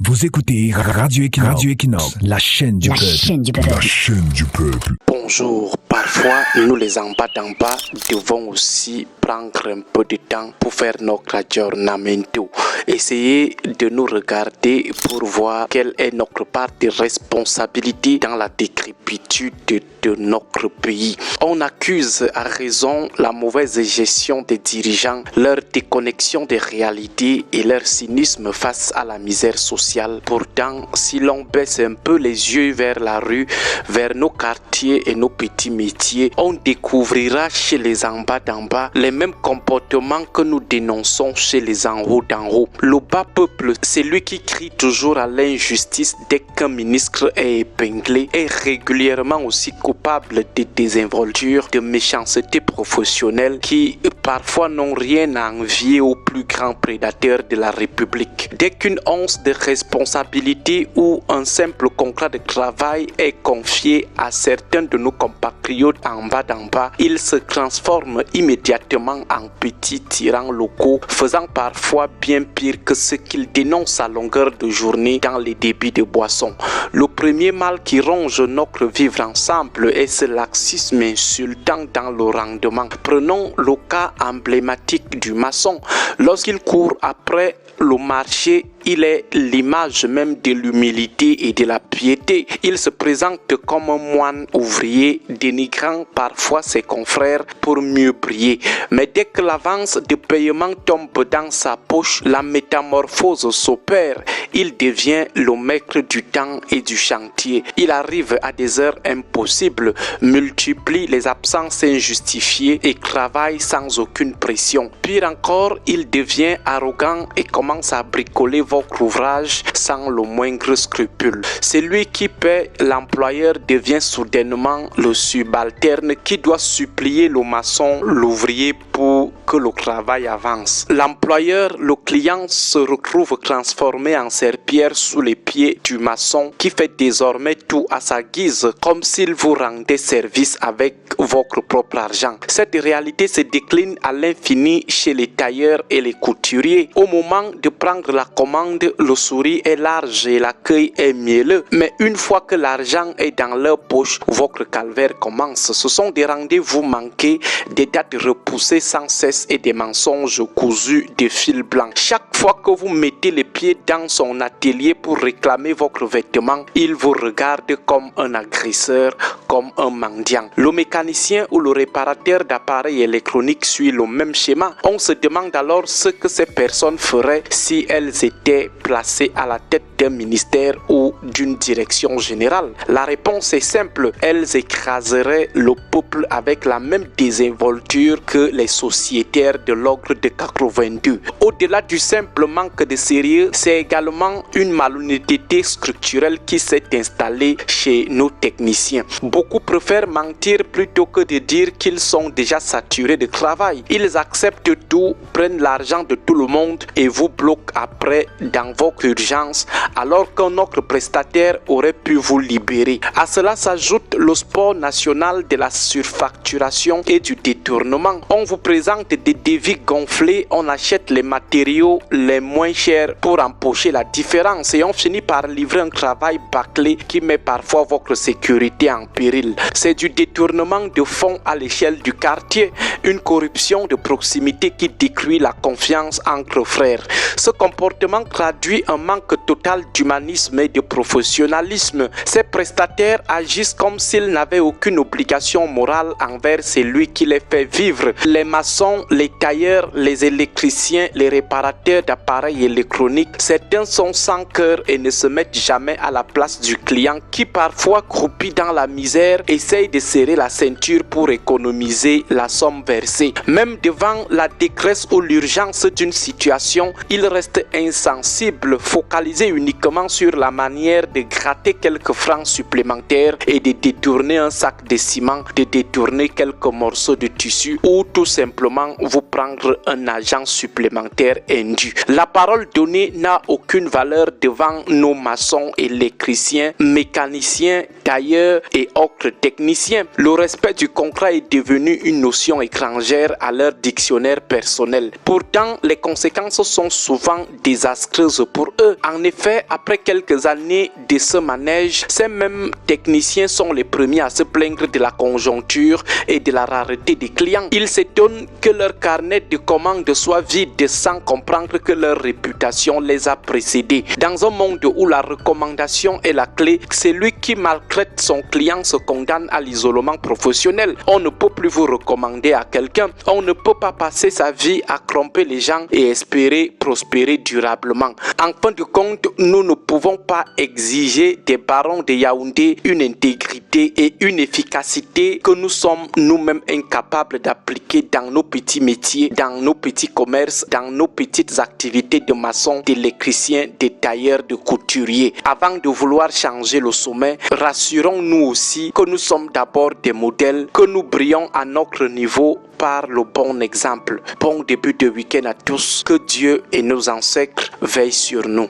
Vous écoutez Radio Equinox, la chaîne du peuple. La chaîne du peuple. Bonjour, parfois nous les en bas d'en bas devons aussi prendre un peu de temps pour faire notre aggiornamento. Essayez de nous regarder pour voir quelle est notre part de responsabilité dans la décrépitude de notre pays. On accuse à raison la mauvaise gestion des dirigeants, leur déconnexion des réalités et leur cynisme face à la misère sociale. Pourtant, si l'on baisse un peu les yeux vers la rue, vers nos quartiers et nos petits métiers, on découvrira chez les en bas d'en bas les mêmes comportements que nous dénonçons chez les en haut d'en haut. Le bas peuple, c'est lui qui crie toujours à l'injustice dès qu'un ministre est épinglé, est régulièrement aussi coupable de désinvolture, de méchanceté professionnelle qui parfois n'ont rien à envier aux plus grands prédateurs de la République. Dès qu'une once de responsabilité ou un simple contrat de travail est confié à certains de nos compatriotes en bas d'en bas, ils se transforment immédiatement en petits tyrans locaux, faisant parfois bien pire que ce qu'ils dénoncent à longueur de journée dans les débits de boissons. Le premier mal qui ronge notre vivre ensemble est ce laxisme insultant dans le rendement. Prenons le cas emblématique du maçon. Lorsqu'il court après le marché, il est l'image même de l'humilité et de la piété. Il se présente comme un moine ouvrier, dénigrant parfois ses confrères pour mieux briller. Mais dès que l'avance de paiement tombe dans sa poche, la métamorphose s'opère. Il devient le maître du temps et du chantier. Il arrive à des heures impossibles, multiplie les absences injustifiées et travaille sans aucune pression. Pire encore, il devient arrogant et commence à bricoler votre ouvrage sans le moindre scrupule. Celui qui paie l'employeur devient soudainement le subalterne qui doit supplier le maçon, l'ouvrier pour que le travail avance. L'employeur, le client se retrouve transformé en serpillère sous les pieds du maçon qui fait désormais tout à sa guise comme s'il vous rendait service avec votre propre argent. Cette réalité se décline à l'infini chez les tailleurs et les couturiers. Au moment de prendre la commande, le sourire est large et l'accueil est mielleux. Mais une fois que l'argent est dans leur poche, votre calvaire commence. Ce sont des rendez-vous manqués, des dates repoussées sans cesse et des mensonges cousus de fil blanc. Chaque fois que vous mettez les pieds dans son atelier pour réclamer votre vêtement, il vous regarde comme un agresseur, comme un mendiant. Le mécanicien ou le réparateur d'appareils électroniques suit le même schéma. On se demande alors ce que ces personnes feraient si elles étaient placées à la tête d'un ministère ou d'une direction générale. La réponse est simple, elles écraseraient le peuple avec la même désinvolture que les sociétaires de l'ogre de 82. Au-delà du simple manque de sérieux, c'est également une malhonnêteté structurelle qui s'est installée chez nos techniciens. Beaucoup préfèrent mentir plutôt que de dire qu'ils sont déjà saturés de travail. Ils acceptent tout, prennent l'argent de tout le monde et vous bloquent après dans votre urgence alors qu'un autre prestataire aurait pu vous libérer. À cela s'ajoute le sport national de la surfacturation et du détournement. On vous présente des devis gonflés, on achète les matériaux les moins chers pour empocher la différence et on finit par livrer un travail bâclé qui met parfois votre sécurité en péril. C'est du détournement de fonds à l'échelle du quartier, une corruption de proximité qui détruit la confiance entre frères. Ce comportement traduit un manque total d'humanisme et de professionnalisme. Ces prestataires agissent comme s'ils n'avaient aucune obligation morale envers celui qui les fait vivre. Les maçons, les tailleurs, les électriciens, les réparateurs d'appareils électroniques, certains sont sans cœur et ne se mettent jamais à la place du client qui parfois croupi dans la misère essaye de serrer la ceinture pour économiser la somme versée. Même devant la détresse ou l'urgence d'une situation, il reste insensible, focalisé uniquement sur la manière de gratter quelques francs supplémentaires et de détourner un sac de ciment, de détourner quelques morceaux de tissu ou tout simplement vous prendre un agent supplémentaire indu. La parole donnée n'a aucune valeur devant nos maçons, électriciens, mécaniciens, tailleurs et autres techniciens. Le respect du contrat est devenu une notion étrangère à leur dictionnaire personnel. Pourtant, les conséquences sont souvent désastreuses pour eux. En effet, après quelques années de ce manège, ces mêmes techniciens sont les premiers à se plaindre de la conjoncture et de la rareté des clients. Ils s'étonnent que leur carnet de commandes soit vide sans comprendre que leur réputation les a précédés. Dans un monde où la recommandation est la clé, celui qui maltraite son client se condamne à l'isolement professionnel. On ne peut plus vous recommander à quelqu'un. On ne peut pas passer sa vie à tromper les gens et espérer prospérer durablement. En fin de compte, nous ne pouvons pas exiger des barons de Yaoundé une intégrité et une efficacité que nous sommes nous-mêmes incapables d'appliquer dans nos petits métiers, dans nos petits commerces, dans nos petites activités de maçons, d'électriciens, de tailleurs, de couturiers. Avant de vouloir changer le sommet, rassurons-nous aussi que nous sommes d'abord des modèles, que nous brillons à notre niveau par le bon exemple. Bon début de week-end à tous. Que Dieu et nos ancêtres veillent sur nous.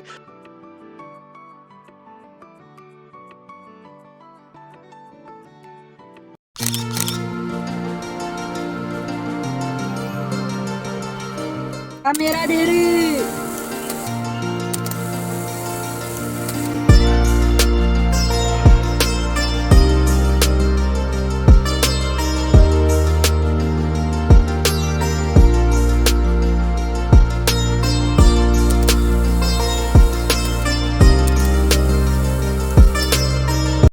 Caméra de rue.